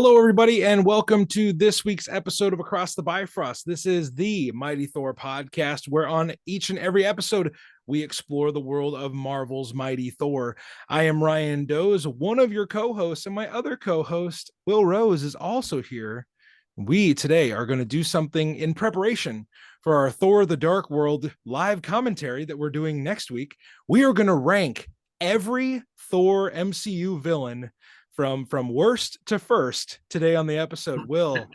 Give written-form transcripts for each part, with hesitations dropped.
Hello, everybody, and welcome to this week's episode of Across the Bifrost. This is the Mighty Thor podcast, where on each and every episode, we explore the world of Marvel's Mighty Thor. I am Ryan Doze, one of your co-hosts, and my other co-host, Will Rose, is also here. We today are going to do something in preparation for our Thor the Dark World live commentary that we're doing next week. We are going to rank every Thor MCU villain from worst to first today on the episode. Will,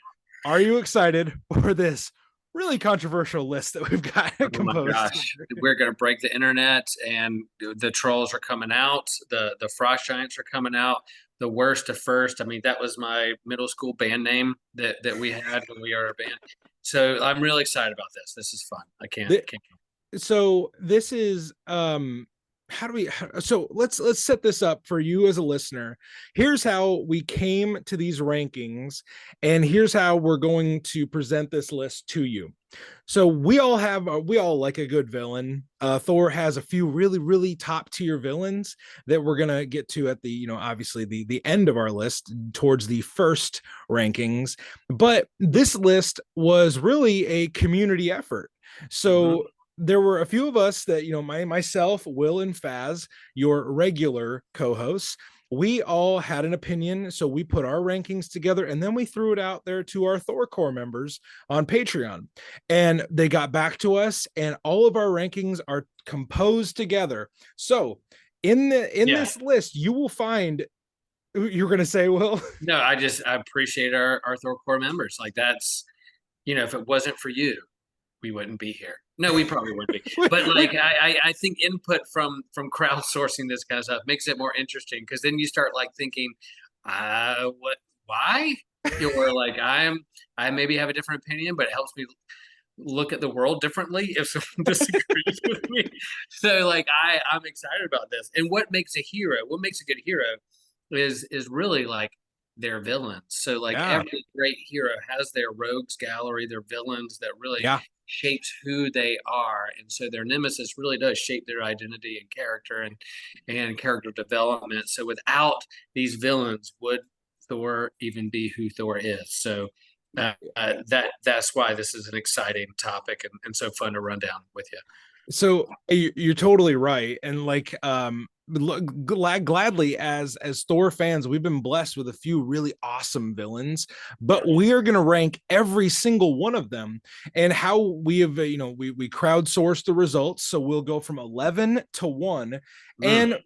are you excited for this really controversial list that we've got composed? My gosh, we're going to break the internet, and the trolls are coming out. The frost giants are coming out. The worst to first. I mean, that was my middle school band name that we had when we were a band. So I'm really excited about this. This is fun. I can't. So this is so let's set this up for you as a listener. Here's how we came to these rankings, and here's how we're going to present this list to you. So we all like a good villain. Thor has a few really top tier villains that we're gonna get to at the obviously the end of our list towards the first rankings. But this list was really a community effort. So there were a few of us that, myself, Will, and Faz, your regular co-hosts, we all had an opinion. So we put our rankings together and then we threw it out there to our Thor Core members on Patreon. And they got back to us, and all of our rankings are composed together. So in this list, you will find, you're going to say, Will? No, I appreciate our Thor Core members. Like, that's, if it wasn't for you, we wouldn't be here. No, we probably wouldn't be. But like, I think input from crowdsourcing this kind of stuff makes it more interesting, because then you start like thinking, why? Or like, I maybe have a different opinion, but it helps me look at the world differently if someone disagrees with me. So like, I'm excited about this. And what makes a good hero is really like their villains. So like, every great hero has their rogues gallery, their villains that really shapes who they are. And so their nemesis really does shape their identity and character and character development. So without these villains, would Thor even be who Thor is? So that's why this is an exciting topic and so fun to run down with you. So you're totally right. And like, gladly as Thor fans, we've been blessed with a few really awesome villains, but we are going to rank every single one of them. And how we have, we crowdsourced the results. So we'll go from 11 to 1. And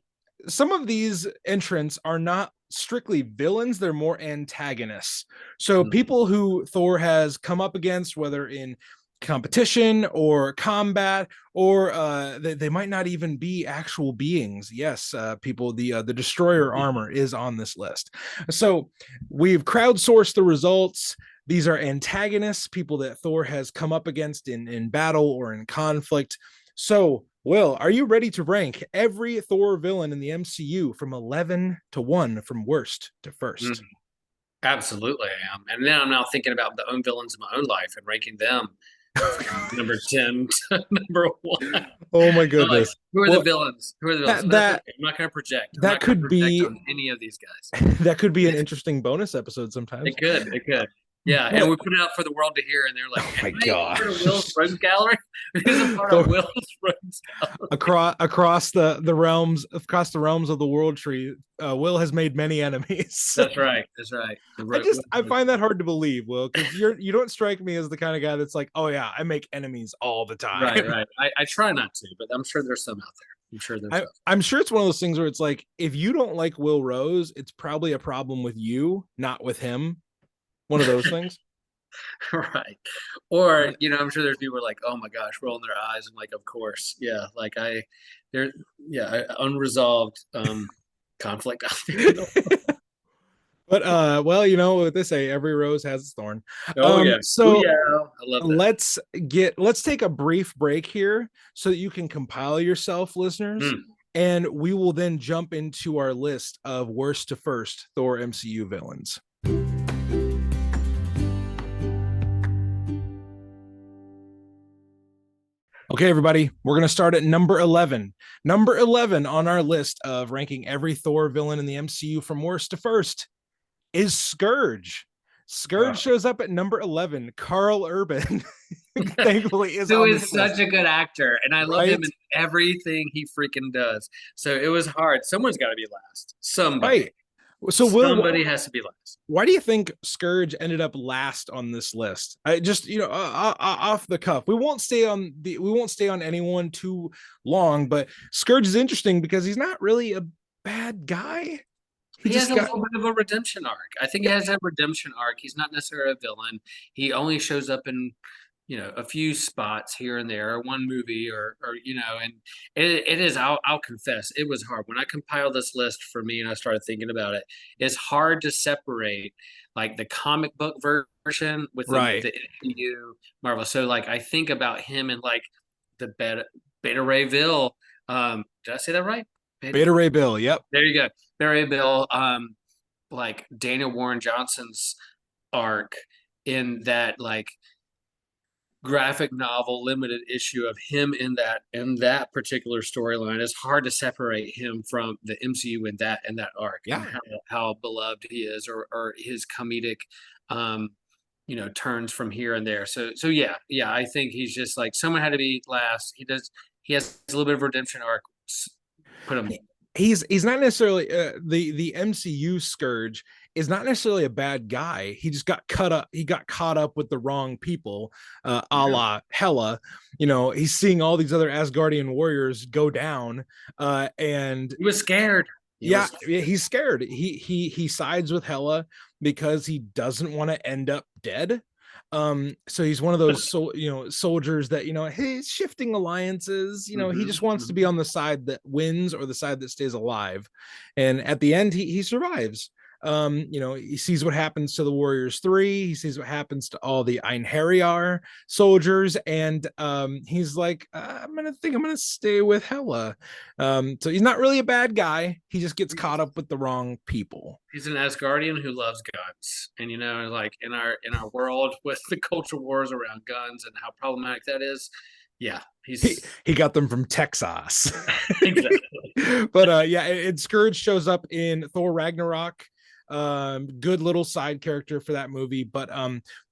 some of these entrants are not strictly villains, they're more antagonists. So people who Thor has come up against, whether in competition or combat, or they might not even be actual beings. Yes, people, the destroyer armor is on this list. So we've crowdsourced the results. These are antagonists, people that Thor has come up against in battle or in conflict. So Will, are you ready to rank every Thor villain in the MCU from 11 to 1, from worst to first? Absolutely, I am. And then I'm now thinking about the own villains in my own life and ranking them number 10 to number 1. Oh my goodness. Like, who are the villains? I'm not going to project. That could be on any of these guys. That could be an interesting bonus episode sometimes. It could. Yeah, and we put it out for the world to hear, and they're like, "Oh my god, Will's Rogues Gallery is a part of Will's Rogues Gallery." Across the realms of the world tree, Will has made many enemies. That's right. I find that hard to believe, Will, because you don't strike me as the kind of guy that's like, oh yeah, I make enemies all the time. Right. I try not to, but I'm sure there's some out there. I'm sure it's one of those things where it's like, if you don't like Will Rose, it's probably a problem with you, not with him. One of those things. Right. Or, I'm sure there's people who are like, oh my gosh, rolling their eyes. I'm like, of course. Yeah. Like unresolved conflict out there. But well, what they say, every rose has its thorn. So I love that. Let's take a brief break here so that you can compile yourself, listeners. And we will then jump into our list of worst to first Thor MCU villains. Okay, everybody, we're going to start at number 11. Number 11 on our list of ranking every Thor villain in the MCU from worst to first is Scourge. Scourge Oh. shows up at number 11. Carl Urban, thankfully, is Who on is this list, such a good actor, and I love him right? in everything he freaking does. So it was hard. Someone's got to be last. Somebody, Right. So, Will, somebody has to be last. why do you think Scourge ended up last on this list? I just, off the cuff. We won't stay on anyone too long, but Scourge is interesting because he's not really a bad guy. He He has just a got little bit of a redemption arc. I think he yeah, has a redemption arc. He's not necessarily a villain. He only shows up in, a few spots here and there, or one movie, or and it is. I'll confess, it was hard when I compiled this list for me, and I started thinking about it. It's hard to separate like the comic book version with right. the MCU Marvel. So like I think about him and like the Beta Ray Bill. Did I say that right? Beta Ray Bill. Yep. There you go. Barry Bill, like Daniel Warren Johnson's arc in that like graphic novel limited issue of him in that particular storyline. It's hard to separate him from the MCU in that arc and Yeah. how beloved he is, or his comedic turns from here and there. So yeah, I think he's just like someone had to be last. He has a little bit of redemption arc. Put him. He's not necessarily the MCU Scourge is not necessarily a bad guy. He just got cut up. He got caught up with the wrong people, a Yeah. la Hela. He's seeing all these other Asgardian warriors go down, and He was scared. He yeah, was he's scared. He sides with Hela because he doesn't want to end up dead. So he's one of those soldiers that he's shifting alliances. He just wants to be on the side that wins or the side that stays alive. And at the end, he survives. He sees what happens to the Warriors 3. He sees what happens to all the Einherjar soldiers, and he's like, I'm gonna stay with Hela. So he's not really a bad guy. He just gets caught up with the wrong people. He's an Asgardian who loves guns, and like in our world with the culture wars around guns and how problematic that is. Yeah, he got them from Texas. exactly. But yeah, and Scourge shows up in Thor Ragnarok. Good little side character for that movie, but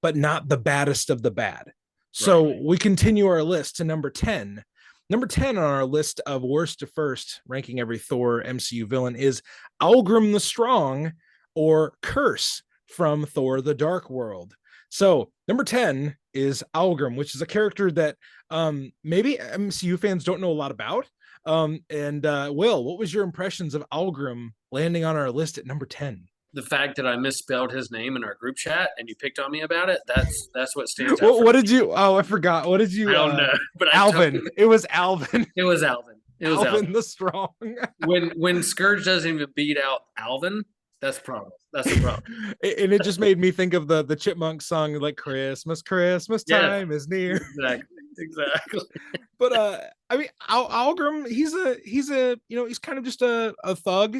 not the baddest of the bad. So Right. we continue our list to number 10. Number 10 on our list of worst to first, ranking every Thor MCU villain, is Algrim the Strong, or Curse from Thor the Dark World. So number 10 is Algrim, which is a character that maybe MCU fans don't know a lot about. And Will, what was your impressions of Algrim landing on our list at number 10? The fact that I misspelled his name in our group chat and you picked on me about it, that's what stands out. What did you? Oh, I forgot. What did you? I don't know, but Alvin. It was Alvin. It was Alvin. It was Alvin the Strong. When Scourge doesn't even beat out Alvin, that's a problem. That's a problem. And it just made me think of the Chipmunk song, like Christmas time is near. Exactly. But I mean, Algrim, he's he's kind of just a thug.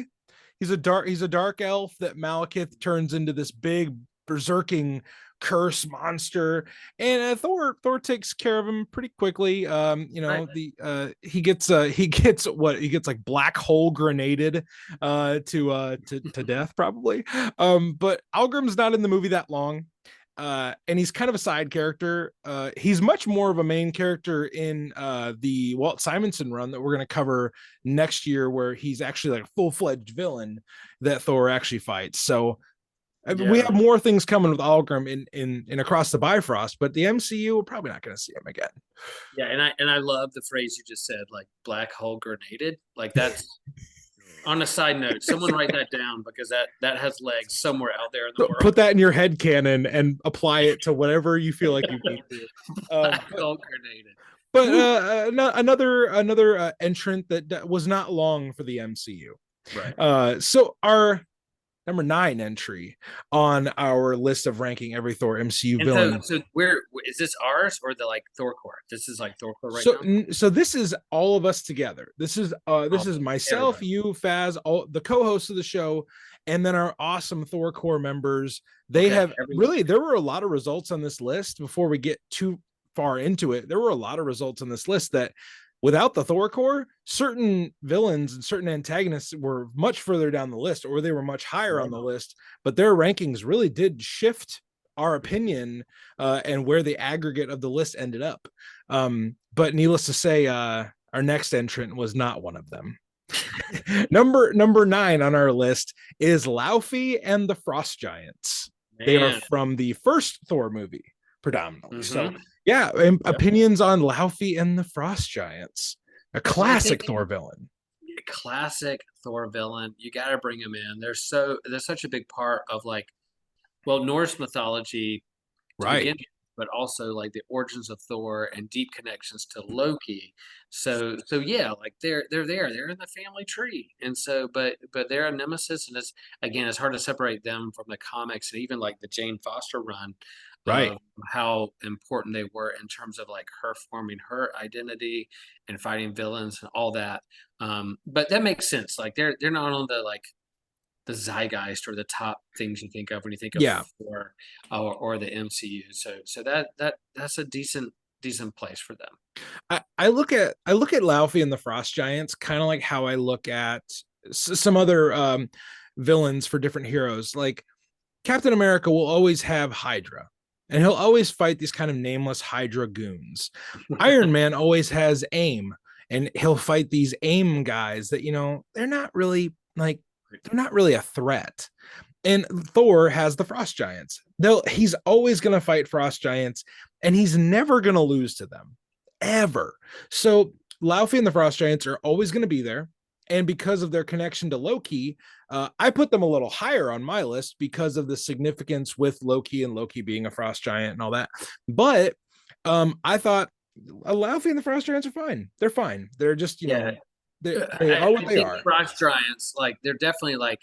He's a dark elf that Malekith turns into this big berserking curse monster, and Thor takes care of him pretty quickly. Right. He gets like black hole grenaded to death probably. But Algrim's not in the movie that long. And he's kind of a side character. He's much more of a main character in the Walt Simonson run that we're going to cover next year, where he's actually like a full-fledged villain that Thor actually fights. So we have more things coming with Algrim in Across the Bifrost, but the MCU, we're probably not going to see him again. Yeah, and I love the phrase you just said, like black hole grenaded. Like that's on a side note, someone write that down, because that has legs somewhere out there in the world. Put that in your head canon and apply it to whatever you feel like you need to. Black hole grenaded. But another entrant that was not long for the MCU. Right. So our number 9 entry on our list of ranking every Thor MCU villain. So where is this, ours or the like Thor core? This is like Thor core right now. So this is all of us together. This is myself, everybody. you, Faz, all the co-hosts of the show, and then our awesome Thor core members. They have really, there were a lot of results on this list. Before we get too far into it, there were a lot of results on this list that without the Thor core, certain villains and certain antagonists were much further down the list, or they were much higher on the list, but their rankings really did shift our opinion and where the aggregate of the list ended up. But needless to say, our next entrant was not one of them. Number 9 on our list is Laufey and the Frost Giants. They are Man. from the first Thor movie predominantly. So Mm-hmm. yeah, opinions on Laufey and the Frost Giants, a classic Thor villain. Classic Thor villain. You got to bring him in. They're such a big part of like, well, Norse mythology to Right. begin with, but also like the origins of Thor and deep connections to Loki. So yeah, like they're there. They're in the family tree. And so but they're a nemesis, and it's hard to separate them from the comics and even like the Jane Foster run Right. of how important they were in terms of like her forming her identity and fighting villains and all that. But that makes sense. Like they're not on the like the zeitgeist or the top things you think of when you think of Yeah. Thor or the MCU. So that's a decent place for them. I look at Laufey and the Frost Giants kind of like how I look at some other villains for different heroes. Like Captain America will always have Hydra, and he'll always fight these kind of nameless Hydra goons. Iron Man always has AIM, and he'll fight these AIM guys that, they're not really a threat. And Thor has the Frost Giants. He's always going to fight Frost Giants, and he's never going to lose to them, ever. So Laufey and the Frost Giants are always going to be there. And because of their connection to Loki, I put them a little higher on my list because of the significance with Loki and Loki being a frost giant and all that. But I thought Laufey and the Frost Giants are fine. They're fine. They're just, Yeah, they are what I they think are. Frost Giants, like they're definitely like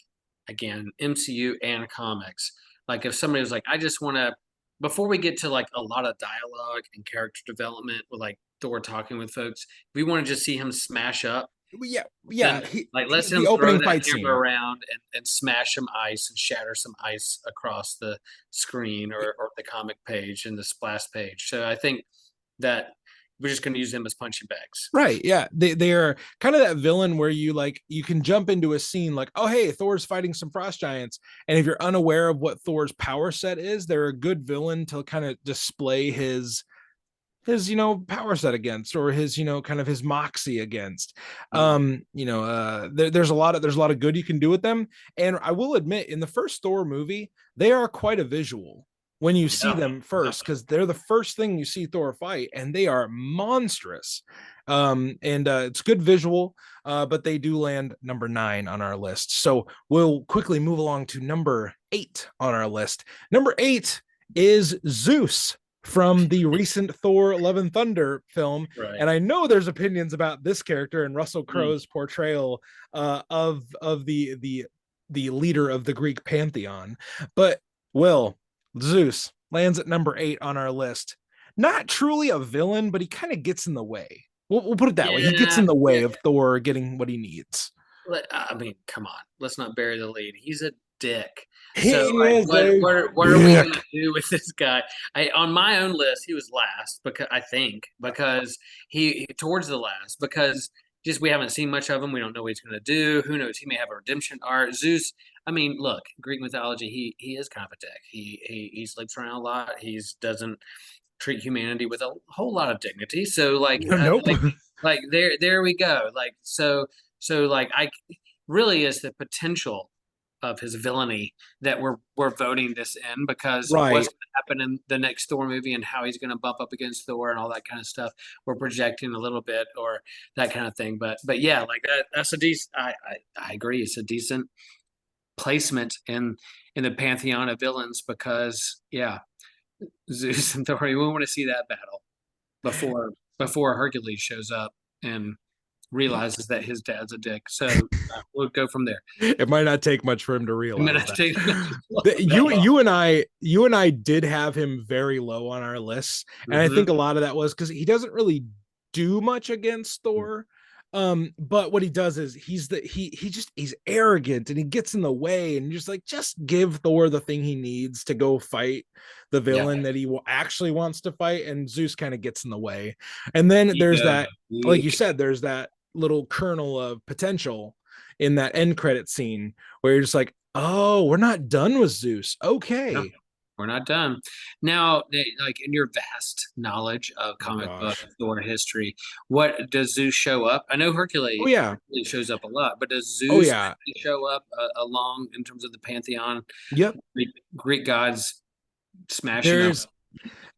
again MCU and comics. Like if somebody was like, I just want to, before we get to like a lot of dialogue and character development with like Thor talking with folks, we want to just see him smash up. Yeah, Then yeah. like let's him The throw opening that fight hammer scene. around and smash some ice and shatter some ice across the screen or the comic page and the splash page. So I think that we're just going to use them as punching bags. Right. Yeah. They are kind of that villain where you can jump into a scene like, oh hey, Thor's fighting some frost giants. And if you're unaware of what Thor's power set is, they're a good villain to kind of display his power set against, or his kind of his moxie against. There's a lot of good you can do with them. And I will admit, in the first Thor movie, they are quite a visual when you see them first, because they're the first thing you see Thor fight, and they are monstrous. And it's good visual, but they do land number 9 on our list. So we'll quickly move along to number 8 on our list. Number 8 is Zeus from the recent Thor Love and Thunder film. Right. And I know there's opinions about this character and Russell Crowe's portrayal of the leader of the Greek pantheon. But Zeus lands at number 8 on our list. Not truly a villain, but he kind of gets in the way. We'll put it that way. He gets in the way of Thor getting what he needs. I mean, come on. Let's not bury the lead. He's a dick. He So like, what are we gonna do with this guy? On my own list, he was last because he towards the last because just we haven't seen much of him. We don't know what he's gonna do. Who knows? He may have a redemption arc. Zeus. I mean, look, Greek mythology. He is kind of a dick. He sleeps around a lot. He doesn't treat humanity with a whole lot of dignity. So Nope. like there we go. Like so like I really is the potential of his villainy that we're voting this in because Right. what's going to happen in the next Thor movie and how he's going to bump up against Thor and all that kind of stuff. We're projecting a little bit or that kind of thing. But yeah, like that's a decent. I agree. It's a decent placement in the pantheon of villains because yeah, Zeus and Thor. We want to see that battle before Hercules shows up and realizes that his dad's a dick. So we'll go from there. It might not take much for him to realize that. You and I did have him very low on our lists, and I think a lot of that was because he doesn't really do much against Thor. But what he does is he's arrogant and he gets in the way, and just like, just give Thor the thing he needs to go fight the Yeah. villain that he actually wants to fight, and Zeus kind of gets in the way. And then there's Ego. that, like you said, there's that little kernel of potential in that end credit scene where you're just like, oh, we're not done with Zeus. No, Okay. we're not done. Now, like in your vast knowledge of Oh comic book gosh. Thor history, what does Zeus show up? I know Oh Hercules, yeah. Hercules shows up a lot, but does Oh Zeus yeah. show up along in terms of the pantheon? Yep. Greek gods smashing up There's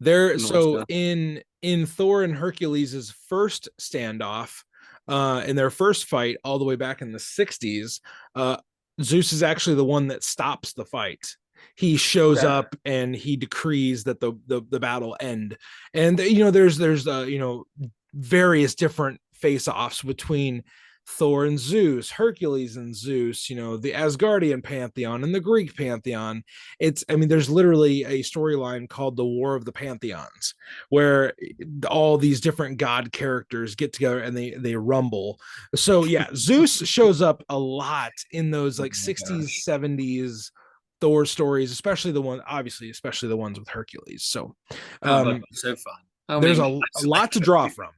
there Norse so stuff. in Thor and Hercules's first standoff, in their first fight all the way back in the 60s, Zeus is actually the one that stops the fight. He shows Okay. up and he decrees that the battle end. And there's various different face-offs between Thor and Zeus, Hercules and Zeus, the Asgardian pantheon and the Greek pantheon. I mean, there's literally a storyline called the War of the Pantheons, where all these different god characters get together and they rumble. So yeah, Zeus shows up a lot in those Oh like my 60s, gosh. 70s Thor stories, especially the ones with Hercules. So Oh, that'd um, be so fun. Oh there's man, a lot to draw from.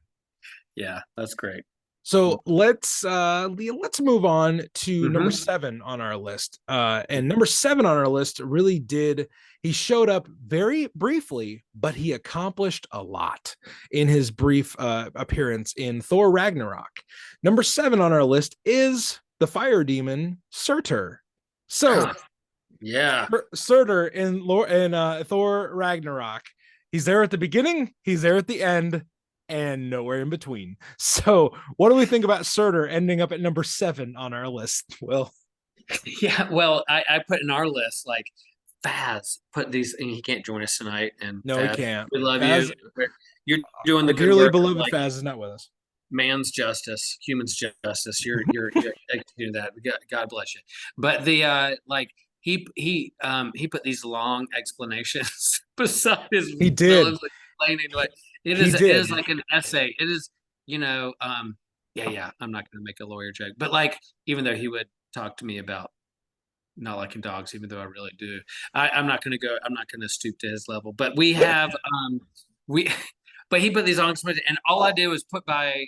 yeah, that's great. So let's move on to number Mm-hmm. 7 on our list. And number 7 on our list really did he showed up very briefly, but he accomplished a lot in his brief appearance in Thor Ragnarok. Number 7 on our list is the fire demon Surtur. So Yeah. Surtur in Thor Ragnarok. He's there at the beginning, he's there at the end, and nowhere in between. So, what do we think about Surtur ending up at number 7 on our list? Well, Yeah, well, I put in our list like Faz put these, and he can't join us tonight. And no, he Faz, can't. we love you. Faz, You're doing our the good dearly work of beloved like Faz is not with us. man's justice, human's justice. You're executing that. God bless you. But the like he put these long explanations beside his He did. villains explaining like He it is did. like an essay. It is, you know, yeah, I'm not gonna make a lawyer joke, but like even though he would talk to me about not liking dogs, even though I really do. I'm not gonna go. I'm not gonna stoop to his level. But we have we, but he put these on and all I do is put by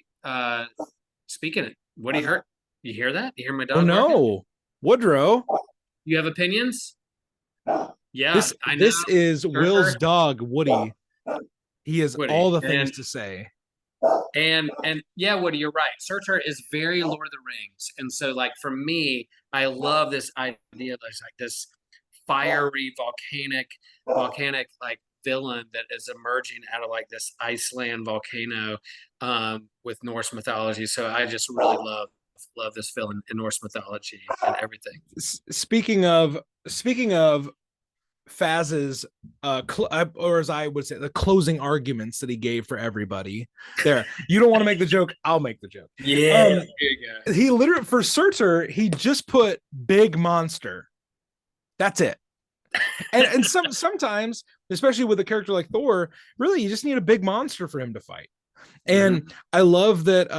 speaking it. What do you hear? You hear that? You hear my Oh dog barking? no. Woodrow. You have opinions? Yeah, I know. This is Will's Sure. dog, Woody. He has all Woody. the things to say. And yeah, Woody, you're right. Surtur is very Lord of the Rings, and so like for me, I love this idea of like this fiery volcanic like villain that is emerging out of like this Iceland volcano with Norse mythology. So I just really love this villain in Norse mythology and everything. Speaking of Faz's or as I would say, the closing arguments that he gave for everybody. There, you don't want to make the joke, I'll make the joke. Yeah, there you go. He literally, for Surtur, he just put big monster. That's it. And sometimes, especially with a character like Thor, really you just need a big monster for him to fight. And I love that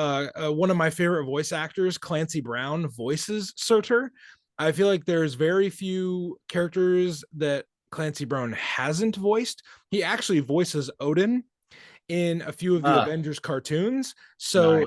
one of my favorite voice actors, Clancy Brown, voices Surtur. I feel like there's very few characters that Clancy Brown hasn't voiced. He actually voices Odin in a few of the Avengers cartoons. So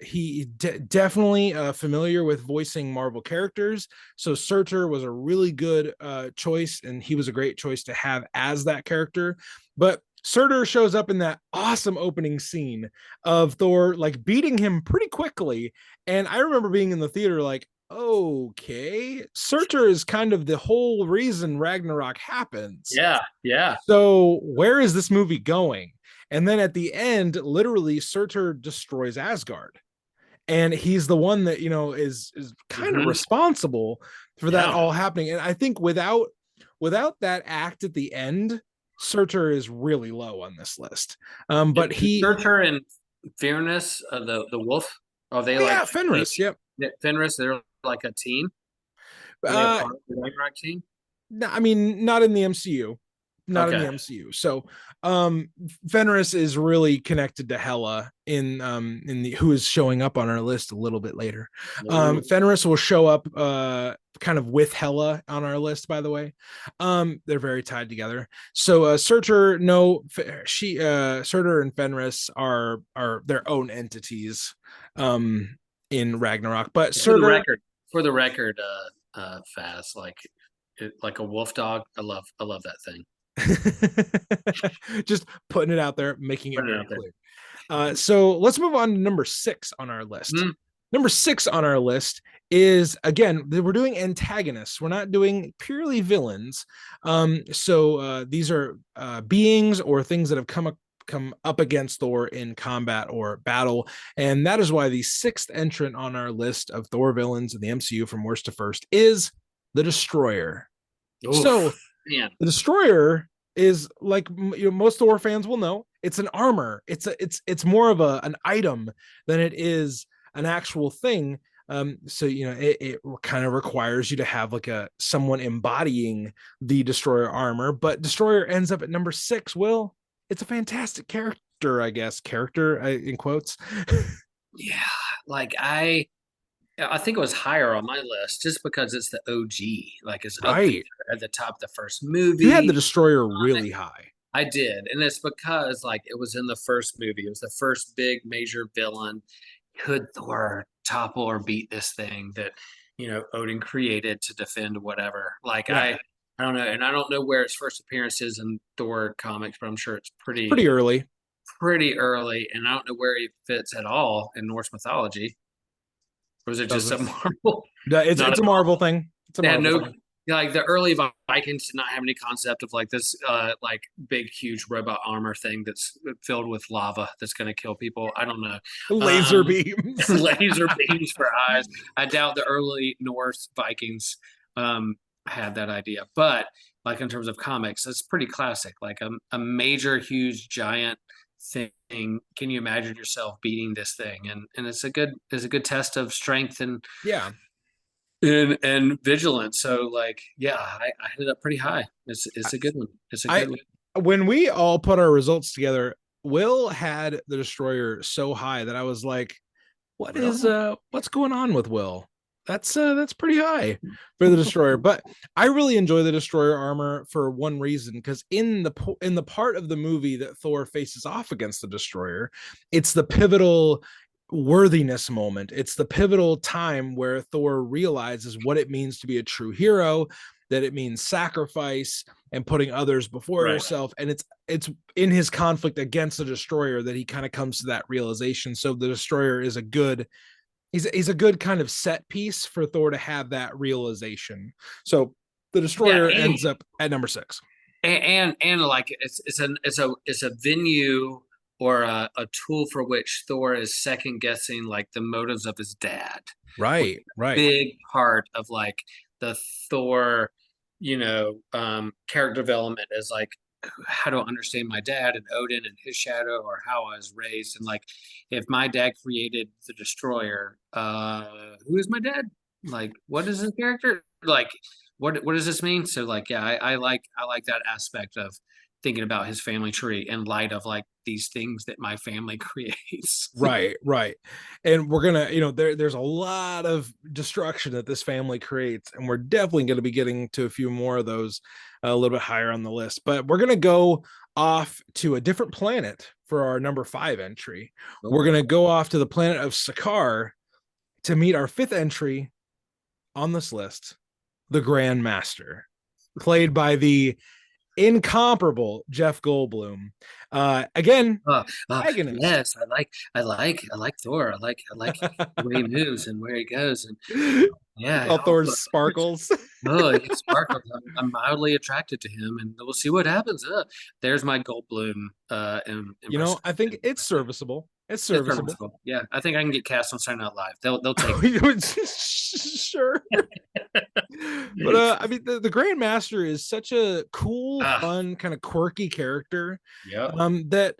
he definitely familiar with voicing Marvel characters. So Surtur was a really good choice, and he was a great choice to have as that character. But Surtur shows up in that awesome opening scene of Thor like beating him pretty quickly. And I remember being in the theater like, okay, Surtur is kind of the whole reason Ragnarok happens. Yeah. So where is this movie going? And then at the end, literally, Surtur destroys Asgard. And he's the one that, is kind of responsible for that all happening. And I think without that act at the end, Surtur is really low on this list. But Surtur and Fairness, the wolf, are they like Fenris, yep. Fenris, they're like a team. Are they a part of the Ragnarok team? I mean, not in the MCU. not in the Okay. MCU. So Fenris is really connected to Hela in the who is showing up on our list a little bit later. Ooh. Fenris will show up kind of with Hela on our list, by the way. They're very tied together. So Surtur, no, Surtur and Fenris are their own entities in Ragnarok. But For the Surtur, record, Fast, like a wolf dog. I love that thing. just putting it out there, making it Put it very out there. clear. So let's move on to number 6 on our list. Mm, Number 6 on our list is, again, we're doing antagonists. We're not doing purely villains. So these are beings or things that have come up against Thor in combat or battle. And that is why the 6th entrant on our list of Thor villains in the MCU from worst to first is the Destroyer. So oof, man. the Destroyer is like, most Thor fans will know, it's an armor. It's more of an item than it is an actual thing. So it kind of requires you to have like someone embodying the Destroyer armor. But Destroyer ends up at number 6. Will, it's a fantastic character, I guess. Character in quotes. Yeah, like I think it was higher on my list just because it's the OG. Like it's up there Right. at the top of the first You had the movie. Destroyer really high. I did, and it's because like it was in the first movie. It was the first big major villain. Could Thor topple or beat this thing that Odin created to defend whatever? Like Yeah. I don't know, and I don't know where its first appearance is in Thor comics, but I'm sure it's Pretty early. pretty early, and I don't know where he fits at all in Norse mythology. Or was it just a Doesn't. Marvel? It's Not it's at a all. Marvel thing. It's a They had Marvel no, thing. like the early Vikings did not have any concept of like this, like big, huge robot armor thing that's filled with lava that's going to kill people. I don't know. Laser beams. Laser beams for eyes. I doubt the early Norse Vikings had that idea, but like in terms of comics, it's pretty classic. Like a major, huge, giant thing. Can you imagine yourself beating this thing? And it's a good test of strength Yeah. and vigilance. So like, yeah, I ended up pretty high. It's a good one. It's a I good one. When we all put our results together, Will had the Destroyer so high that I was like, Really? what's going on with Will? That's pretty high for the Destroyer. But I really enjoy the Destroyer armor for one reason, because in the part of the movie that Thor faces off against the Destroyer, it's the pivotal worthiness moment. It's the pivotal time where Thor realizes what it means to be a true hero, that it means sacrifice and putting others before Right. yourself. And it's in his conflict against the Destroyer that he kind of comes to that realization. So the Destroyer is he's a good kind of set piece for Thor to have that realization. So the Yeah, Destroyer ends up at number 6. and like it's a venue or a tool for which Thor is second guessing like the motives of his dad. Which is Right, a right. big part of like the Thor, character development is like how to understand my dad and Odin and his shadow, or how I was raised. And like if my dad created the Destroyer, who is my dad? Like what is his character? Like what does this mean? So like yeah, I like that aspect of thinking about his family tree in light of like these things that my family creates. Right, right. And we're gonna, there's a lot of destruction that this family creates, and we're definitely going to be getting to a few more of those a little bit higher on the list. But we're gonna go off to a different planet for our number 5 entry. We're gonna go off to the planet of Sakaar to meet our 5th entry on this list, the Grand Master, played by the incomparable Jeff Goldblum. Again, antagonist. Yes, I like Thor. I like the way he moves and where he goes, and yeah, All Thor's sparkles. he sparkles. I'm mildly attracted to him, and we'll see what happens. There's my Goldblum impression. I think it's serviceable. It's It's serviceable. serviceable. Yeah, I think I can get cast on Saturday Night Live. They'll take me. Sure. But I mean, the Grand Master is such a cool, Ah, fun, kind of quirky character. yep. That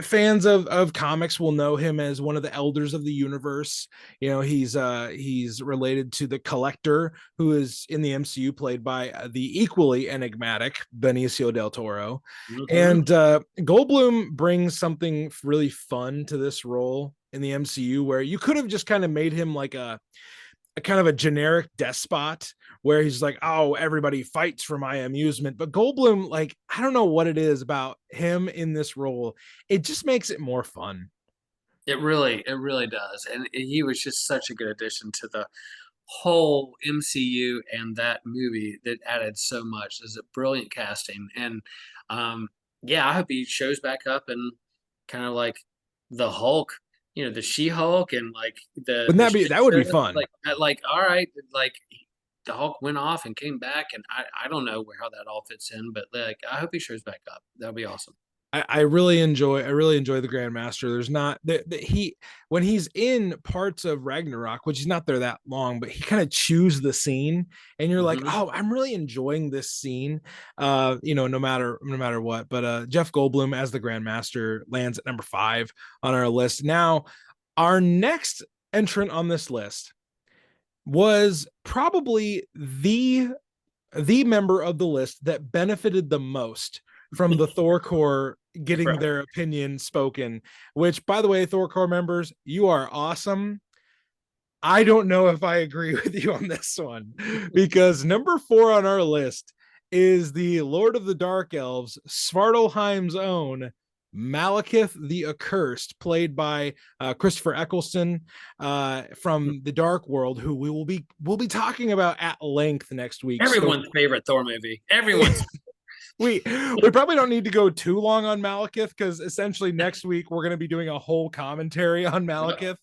fans of comics will know him as one of the elders of the universe. He's related to the Collector, who is in the MCU, played by the equally enigmatic Benicio del Toro. Hmm. And Goldblum brings something really fun to this role in the MCU, where you could have just kind of made him like a kind of a generic despot where he's like, oh, everybody fights for my amusement. But Goldblum, like, I don't know what it is about him in this role. It just makes it more fun. It really does, and he was just such a good addition to the whole MCU and that movie that added so much. There's a brilliant casting, and um, yeah, I hope he shows back up and kind of like the Hulk, the She-Hulk, and like Wouldn't the that be shit that would be show. fun? Like all right, like the Hulk went off and came back, and I don't know how that all fits in, but like I hope he shows back up. That'll be awesome. I really enjoy the Grandmaster. There's not that he when he's in parts of Ragnarok, which he's not there that long, but he kind of chews the scene, and you're like, Hmm. oh, I'm really enjoying this scene. No matter what. But Jeff Goldblum as the Grandmaster lands at number 5 on our list. Now, our next entrant on this list was probably the member of the list that benefited the most from the Thor core getting Right. their opinion spoken, which, by the way, Thor core members, you are awesome. I don't know if I agree with you on this one, because number 4 on our list is the Lord of the Dark Elves, Svartalheim's own Malekith the Accursed, played by Christopher Eccleston from the Dark World, who we'll be talking about at length next week. So Everyone's favorite Thor movie. Everyone's. we probably don't need to go too long on Malekith, because essentially next week we're going to be doing a whole commentary on Yep. Malekith.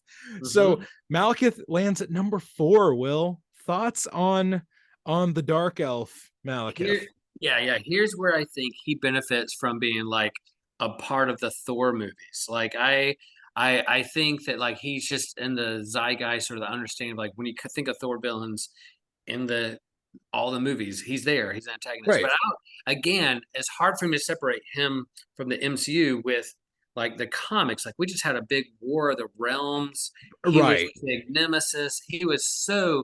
So Hmm. Malekith lands at number 4. Will, thoughts on the dark elf Malekith? Here, yeah. Here's where I think he benefits from being like a part of the Thor movies. Like I think that like he's just in the zeitgeist or the understanding of like when you think of Thor villains in the all the movies, he's there. He's an antagonist. Right. But again, it's hard for me to separate him from the MCU with like the comics. Like we just had a big War of the Realms. He was Right. a big nemesis. He was so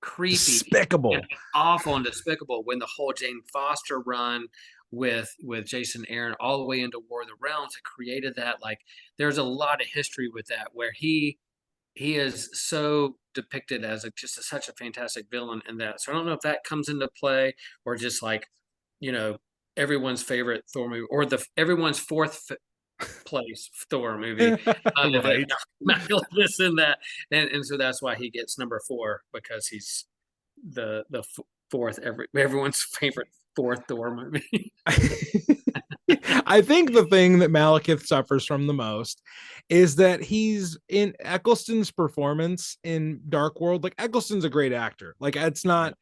creepy and Despicable. awful and despicable when the whole Jane Foster run with Jason Aaron all the way into War of the Realms that created that. Like there's a lot of history with that where he is so depicted as such a fantastic villain in that. So I don't know if that comes into play or just like, you know, everyone's favorite Thor movie or the everyone's fourth place Thor movie. That Right. Malcolm in that, and so that's why he gets number 4 because he's the fourth everyone's favorite fourth Thor movie. I think the thing that Malekith suffers from the most is that he's in Eccleston's performance in Dark World. Like, Eccleston's a great actor. Like, it's not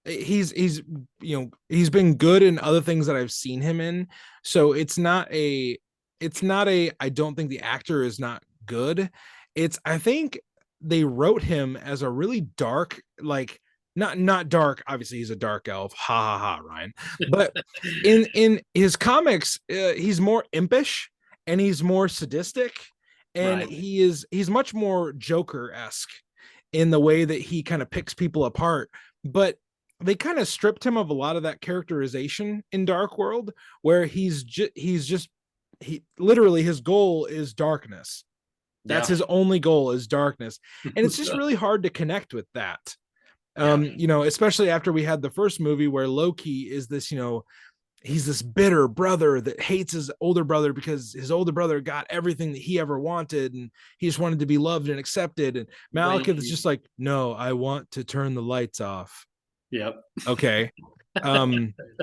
he's been good in other things that I've seen him in. So it's not a I don't think the actor is not good. It's I think they wrote him as a really dark, like, not dark, obviously he's a dark elf, ha ha ha, Ryan, but in his comics, he's more impish and he's more sadistic, and Right. he's much more Joker-esque in the way that he kind of picks people apart. But they kind of stripped him of a lot of that characterization in Dark World, where he literally, his goal is darkness. That's Yeah. his only goal, is darkness. And it's just really hard to connect with that. Yeah. Especially after we had the first movie where Loki is this, he's this bitter brother that hates his older brother because his older brother got everything that he ever wanted, and he just wanted to be loved and accepted. And Thank Malekith is you. just like, no, I want to turn the lights off. Yep. Okay.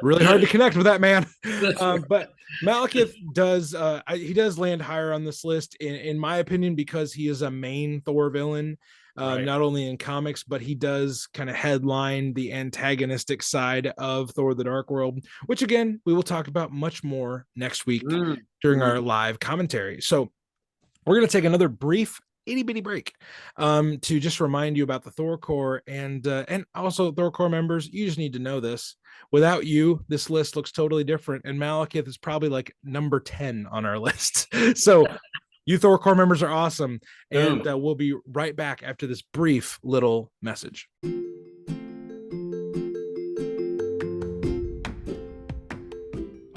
Really hard to connect with that man. That's right. But Malekith he does land higher on this list in my opinion, because he is a main Thor villain, Right. not only in comics, but he does kind of headline the antagonistic side of Thor the Dark World, which again we will talk about much more next week Mm, during mm, our live commentary. So we're going to take another brief itty bitty break to just remind you about the Thor core and also Thor core members. You just need to know this. Without you, this list looks totally different, and Malekith is probably like number 10 on our list. So you Thor core members are awesome, and we'll be right back after this brief little message.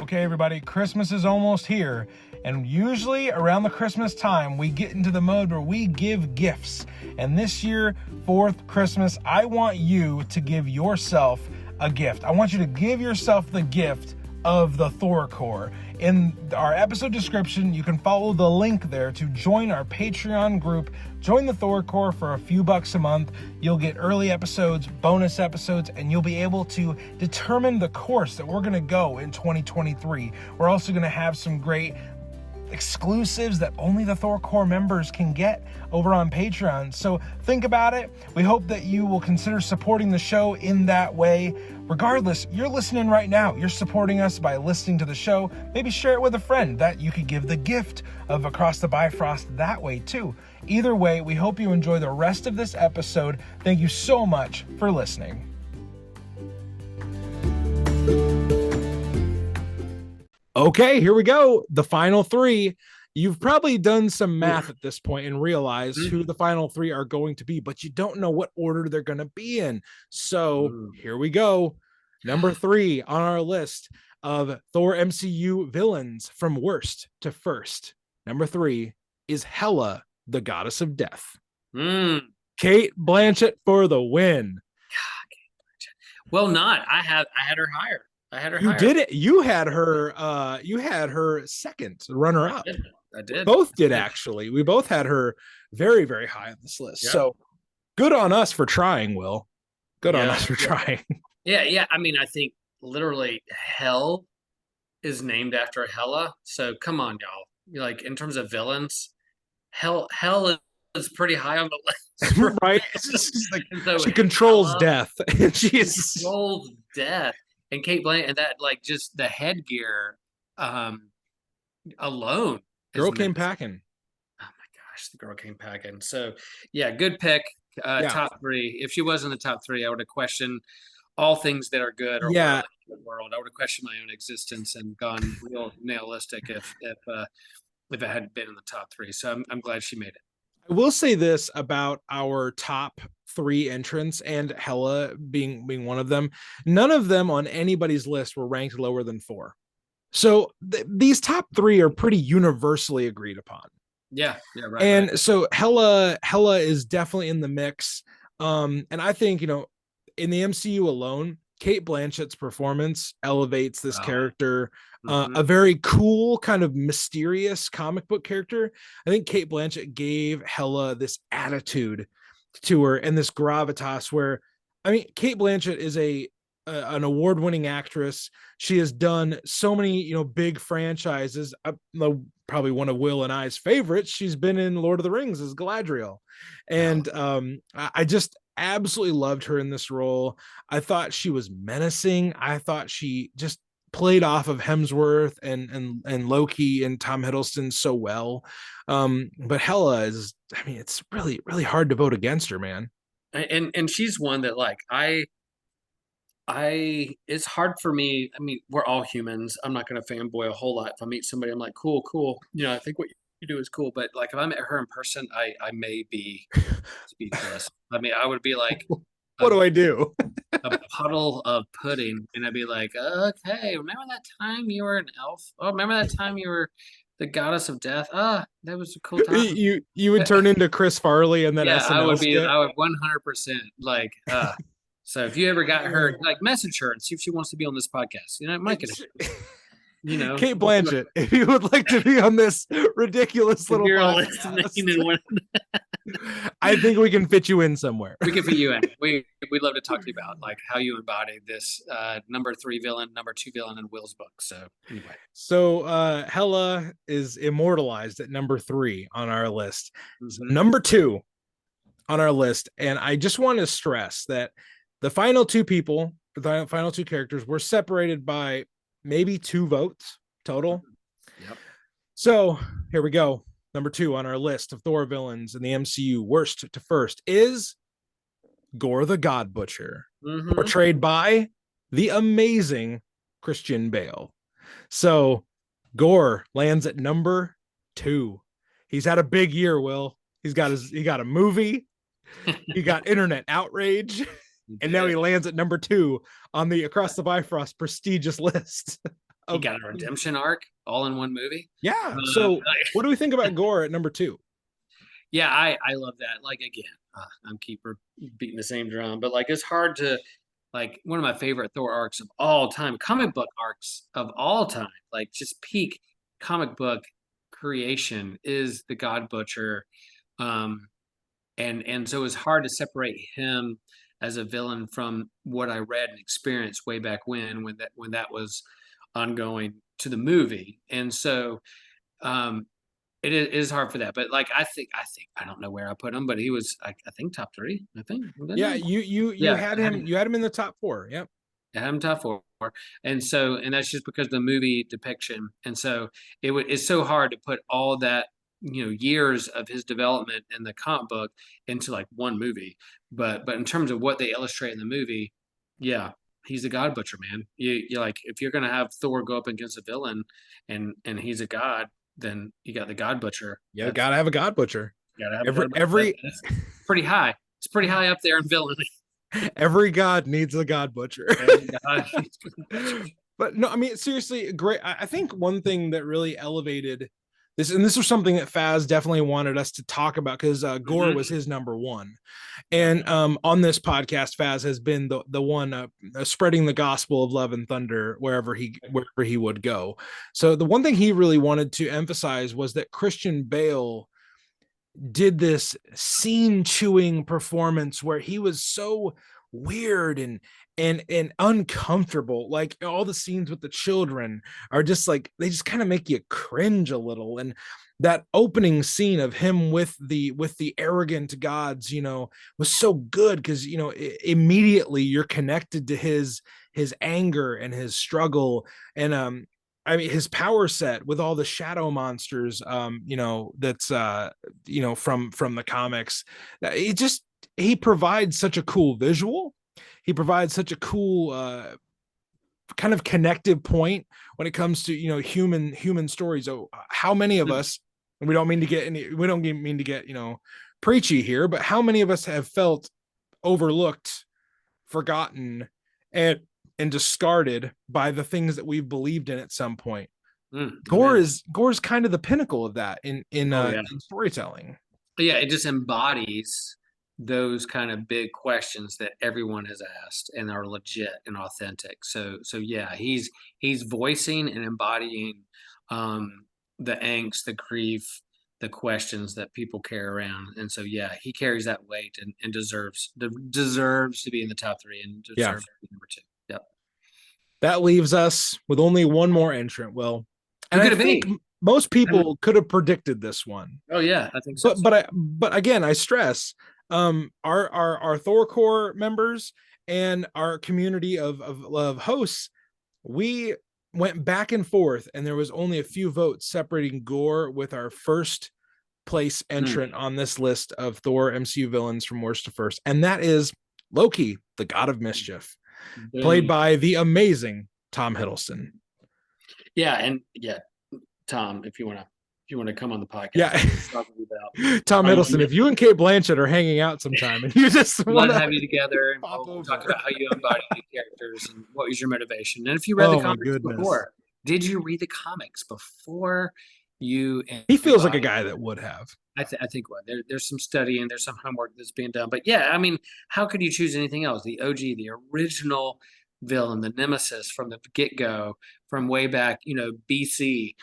Okay, everybody, Christmas is almost here, and usually around the Christmas time, we get into the mode where we give gifts. And this year, for Christmas, I want you to give yourself a gift. I want you to give yourself the gift of the Thor core. In our episode description, you can follow the link there to join our Patreon group. Join the Thor core for a few bucks a month. You'll get early episodes, bonus episodes, and you'll be able to determine the course that we're going to go in 2023. We're also going to have some great exclusives that only the Thor core members can get over on Patreon. So think about it. We hope that you will consider supporting the show in that way. Regardless, you're listening right now. You're supporting us by listening to the show. Maybe share it with a friend that you could give the gift of Across the Bifrost that way too. Either way, we hope you enjoy the rest of this episode. Thank you so much for listening. Okay, here we go. The final three. You've probably done some math at this point and realized who the final three are going to be, but you don't know what order they're going to be in. So here we go. Number 3 on our list of Thor MCU villains from worst to first. Number 3 is Hela, the goddess of death. Cate Blanchett for the win. Well, not. I had her higher. You did it. You had her second runner up. I did. Both did actually. We both had her very, very high on this list. Yep. So good on us for trying, Will. Good on us for trying. Yeah. I mean, I think literally hell is named after Hela. So come on, y'all. Like in terms of villains, hell is pretty high on the list. Right? Like, so she controls death. She controls death. And Cate Blanchett, and that like just the headgear alone. Girl came packing. Oh my gosh, the girl came packing. So yeah, good pick. Top 3. If she was in the top 3, I would have questioned all things that are good or in the world. I would have questioned my own existence and gone real nihilistic if it hadn't been in the top 3. So I'm glad she made it. I will say this about our top 3 entrants and Hela being one of them. None of them on anybody's list were ranked lower than 4. So these top 3 are pretty universally agreed upon. Yeah, right. And right. So Hela is definitely in the mix. And I think, in the MCU alone, Cate Blanchett's performance elevates this character. A very cool, kind of mysterious comic book character. I think Cate Blanchett gave Hela this attitude to her and this gravitas where, I mean, Cate Blanchett is an award-winning actress. She has done so many, big franchises. Probably one of Will and I's favorites. She's been in Lord of the Rings as Galadriel. And I just absolutely loved her in this role. I thought she was menacing. I thought she just played off of Hemsworth and Loki and Tom Hiddleston so well. But Hela is, I mean, it's really, really hard to vote against her, man. And she's one that like it's hard for me. I mean, we're all humans. I'm not going to fanboy a whole lot. If I meet somebody, I'm like, cool. I think what you do is cool. But like, if I met her in person, I may be speechless. I mean, I would be like, what do I do? A puddle of pudding. And I'd be like, okay, remember that time you were an elf? Oh, remember that time you were the goddess of death? That was a cool time. You would turn into Chris Farley and then SNL I would skit. I would 100% like, so if you ever got her, like message her and see if she wants to be on this podcast. It might get Cate Blanchett, if you would like to be on this ridiculous little podcast, I think we can fit you in somewhere. We can fit you in. We'd love to talk to you about like how you embody this number 3 villain, number 2 villain in Will's book. So anyway. Hela is immortalized at number 3 on our list. Number 2 on our list. And I just want to stress that the final 2 people, the final 2 characters were separated by maybe 2 votes total. Yep. So here we go. Number 2 on our list of Thor villains in the MCU, worst to first, is Gore the God Butcher, portrayed by the amazing Christian Bale. So Gore lands at number 2. He's had a big year, Will. He got a movie, he got internet outrage, and now he lands at number 2 on the Across the Bifrost prestigious list. He got a redemption arc all in one movie. Yeah. So what do we think about Gore at number 2? Yeah, I love that. Like, again, I'm beating the same drum, but like it's hard to, like, one of my favorite Thor arcs of all time, comic book arcs of all time, like just peak comic book creation is the God Butcher. And so it's hard to separate him as a villain from what I read and experienced way back when that was ongoing to the movie. And so it is hard for that, but like I think I don't know where I put him, but he was I think top 3. I think. Yeah, you had him. You had him in the top 4. Yep. I had him top 4, and that's just because of the movie depiction, and so it's so hard to put all that years of his development in the comic book into like one movie. But in terms of what they illustrate in the movie, yeah, he's a God Butcher, man. You like, if you're gonna have Thor go up against a villain, and he's a god, then you got the God Butcher. Yeah, gotta have a God Butcher. Gotta have every It's pretty high. It's pretty high up there in villainy. Every god needs a God Butcher. But no, I mean, seriously, great. I think one thing that really elevated this, and this was something that Faz definitely wanted us to talk about, because Gore was his number 1. And on this podcast, Faz has been the one spreading the gospel of love and thunder wherever he would go. So the one thing he really wanted to emphasize was that Christian Bale did this scene chewing performance where he was so weird and uncomfortable. Like, all the scenes with the children are just like, they just kind of make you cringe a little. And that opening scene of him with the arrogant gods, was so good, because immediately you're connected to his anger and his struggle. And I mean, his power set with all the shadow monsters, that's from the comics. He provides such a cool visual. He provides such a cool kind of connective point when it comes to human stories. So how many of us, and we don't mean to get preachy here, but how many of us have felt overlooked, forgotten, and discarded by the things that we've believed in at some point? Gore's kind of the pinnacle of that in storytelling. Yeah, it just embodies those kind of big questions that everyone has asked and are legit and authentic. So yeah, he's voicing and embodying the angst, the grief, the questions that people carry around. And so yeah, he carries that weight and deserves to be in the top 3 and deserves to be number 2. Yep. That leaves us with only one more entrant, Will. And I think most people could have predicted this one. Oh yeah, I think so. But again, I stress, our Thor core members and our community of hosts, we went back and forth, and there was only a few votes separating Gore with our first place entrant on this list of Thor MCU villains from worst to first, and that is Loki, the God of Mischief, played by the amazing Tom Hiddleston. Yeah, and yeah, Tom, if you want to come on the podcast, yeah. Tom Hiddleston, if you and Kate Blanchett are hanging out sometime and you just want to have you together and we'll talk about how you embody the characters and what was your motivation. And if you read the comics before, did you read the comics before you? He feels like a guy that would have. I think there's some study and there's some homework that's being done. But yeah, I mean, how could you choose anything else? The OG, the original villain, the nemesis from the get-go, from way back, BC.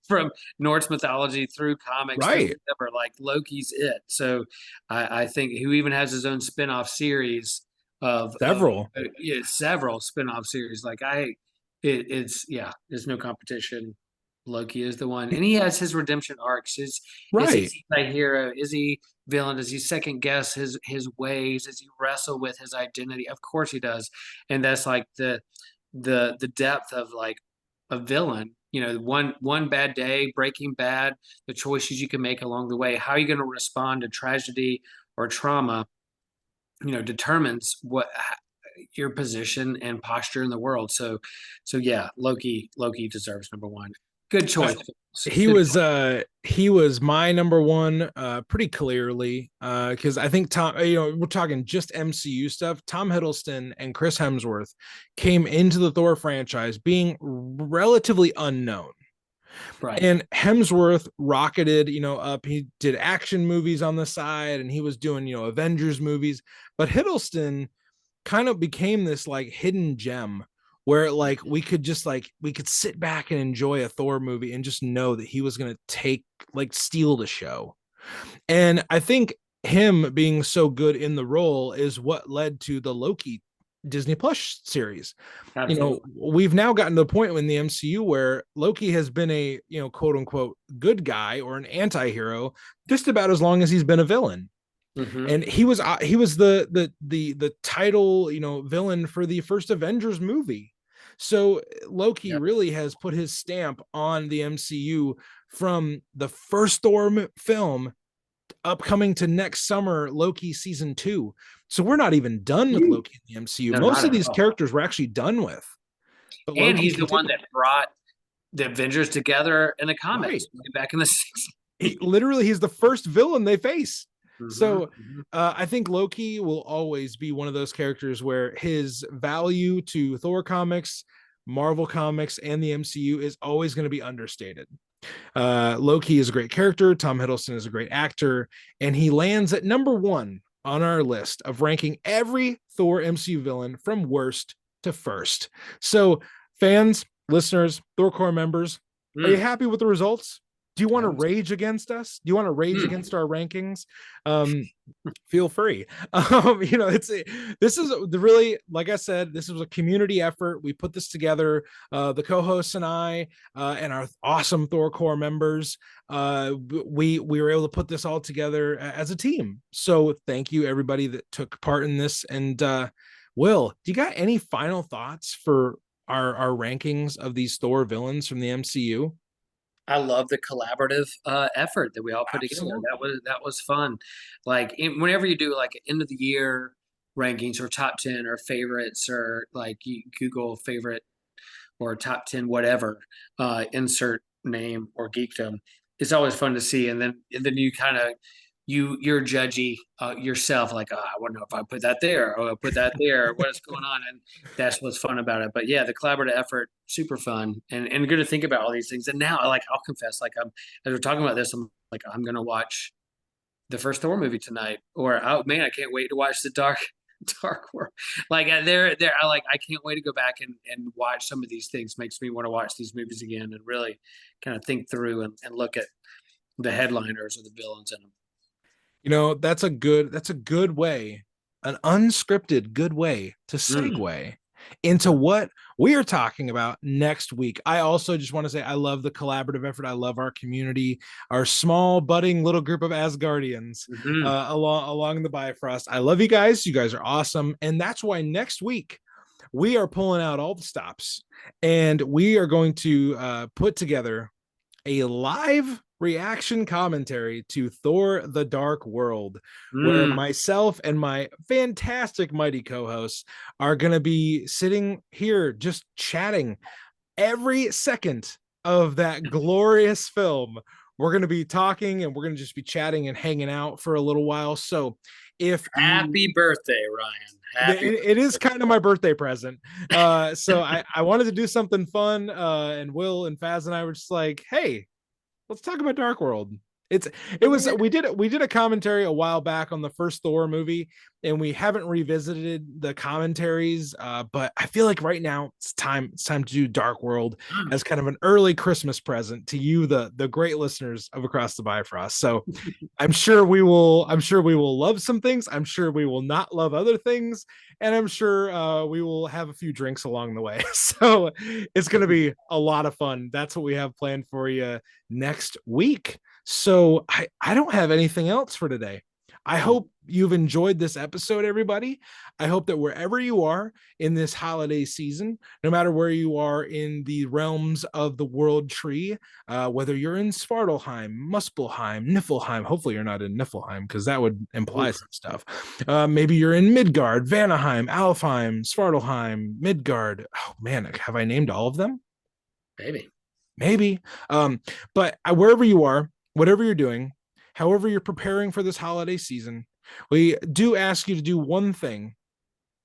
From Norse mythology through comics, right? Whatever, like Loki's it. So I think who even has his own spin-off series of several spin-off series. Like there's no competition. Loki is the one, and he has his redemption arcs. Is he hero? Is he villain? Does he second guess his ways? Does he wrestle with his identity? Of course he does, and that's like the depth of like a villain one bad day, Breaking Bad, the choices you can make along the way, how are you going to respond to tragedy or trauma, determines what your position and posture in the world. So yeah, Loki deserves number one. Good Uh, choice. he Good was choice. he was my number one pretty clearly because I think Tom, we're talking just MCU stuff. Tom Hiddleston and Chris Hemsworth came into the Thor franchise being relatively unknown. Right. And Hemsworth rocketed, up. He did action movies on the side and he was doing, Avengers movies. But Hiddleston kind of became this like hidden gem where like we could sit back and enjoy a Thor movie and just know that he was going to steal the show. And I think him being so good in the role is what led to the Loki Disney Plus series. Absolutely. We've now gotten to the point in the MCU where Loki has been a, quote unquote good guy or an anti-hero just about as long as he's been a villain. Mm-hmm. And he was the title, villain for the first Avengers movie. So Loki Yep. really has put his stamp on the MCU from the first Thor film upcoming to next summer, Loki season 2. So we're not even done with Loki in the MCU. No, Most not of at these all. characters we're actually done with, but And Loki he's the one continues. that brought the Avengers together in the Right. comics back in the 60s. He's the first villain they face. Mm-hmm. So I think Loki will always be one of those characters where his value to Thor comics, Marvel comics, and the MCU is always going to be understated. Loki is a great character. Tom Hiddleston is a great actor, and he lands at number one on our list of ranking every Thor MCU villain from worst to first. So, fans, listeners, Thor core members, are you Mm. happy with the results? Do you want to I was, rage against us? Do you want to rage mm. against our rankings? Feel free. It's this is the really, like I said, this was a community effort. We put this together. The co-hosts and I and our awesome Thor core members. We were able to put this all together as a team. So thank you everybody that took part in this. And Will, do you got any final thoughts for our rankings of these Thor villains from the MCU? I love the collaborative effort that we all put together. Absolutely. That was fun. Like whenever you do like end of the year rankings or top 10 or favorites or like you Google favorite or top 10 whatever, insert name or geekdom, it's always fun to see. And then you kind of you're judgy yourself, like, oh, I wonder if I put that there or I put that there, what is going on. And that's what's fun about it. But yeah, the collaborative effort, super fun and good to think about all these things. And now, like, I'll confess, like, as we're talking about this, I'm like, I'm gonna watch the first Thor movie tonight, or oh man, I can't wait to watch the Dark World. Like, I can't wait to go back and watch some of these things. Makes me want to watch these movies again and really kind of think through and look at the headliners or the villains in them. That's a good way, an unscripted good way to Mm. segue into what we are talking about next week. I also just want to say I love the collaborative effort. I love our community, our small budding little group of Asgardians Hmm. along the Bifrost. I love you guys. You guys are awesome, and that's why next week we are pulling out all the stops, and we are going to put together a live reaction commentary to Thor the Dark World, where Mm. myself and my fantastic mighty co-hosts are going to be sitting here just chatting every second of that glorious film. We're going to be talking and we're going to just be chatting and hanging out for a little while. So if you Happy birthday, Ryan. Happy it is birthday. kind of my birthday present. So I wanted to do something fun. And Will and Faz and I were just like, hey, let's talk about Dark World. It's it was we did a commentary a while back on the first Thor movie, and we haven't revisited the commentaries. But I feel like right now it's time to do Dark World Mm. as kind of an early Christmas present to you, the great listeners of Across the Bifrost. So I'm sure we will love some things. I'm sure we will not love other things, and I'm sure we will have a few drinks along the way. So it's going to be a lot of fun. That's what we have planned for you next week. So I don't have anything else for today. I hope you've enjoyed this episode, everybody. I hope that wherever you are in this holiday season, no matter where you are in the realms of the world tree, whether you're in Svartalheim, Muspelheim, Niflheim, hopefully you're not in Niflheim because that would imply some stuff. Maybe you're in Midgard, Vanaheim, Alfheim, Svartalheim, Midgard. Oh man, have I named all of them? Maybe. Maybe. But wherever you are, whatever you're doing, however you're preparing for this holiday season, we do ask you to do one thing,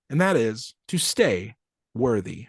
and that is to stay worthy.